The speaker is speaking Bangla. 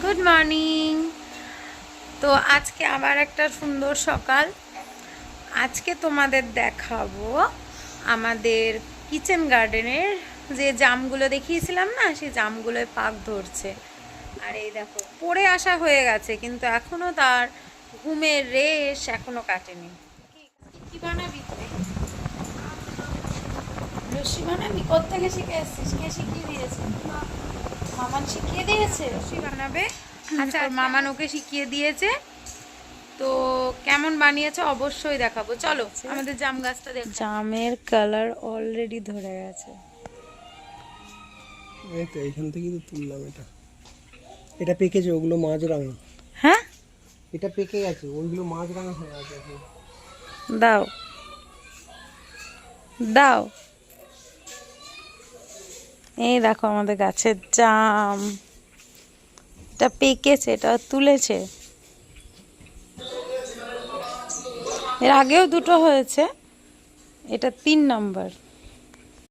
Good morning. তো আজকে আবার একটা সুন্দর সকাল। আজকে তোমাদের দেখাবো আমাদের কিচেন গার্ডেনের যে জামগুলো দেখিয়েছিলাম না, সেই জামগুলোয় পাক ধরছে। আর এই দেখো পড়ে আসা হয়ে গেছে, কিন্তু এখনো তার ঘুমের রেশ এখনো কাটেনি। কি বানাবি তুই? লস্যি বানাবি? কোত্থেকে শিখে এসছিস? কে শিখিয়ে দিয়েছে? মামান শিখিয়ে দিয়েছে লস্যি বানাবে। আচ্ছা, মামান ওকে শিখিয়ে দিয়েছে। তো কেমন বানিয়েছে অবশ্যই দেখাবো। চলো আমাদের জাম গাছটা দেখ। জামের কালার অলরেডি ধরে গেছে। এই তো এইখান থেকে তো তুললাম। এটা পেকেছে, ওগুলো মাছ রাঙা। হ্যাঁ, এটা পেকে গেছে, ওইগুলো মাছ রাঙা হয়ে আছে। দাও দাও। এই দেখো আমাদের গাছের জাম, এটা পেকেছে, এটা তুলেছে। এর আগেও দুটো হয়েছে, এটা 3 নম্বর।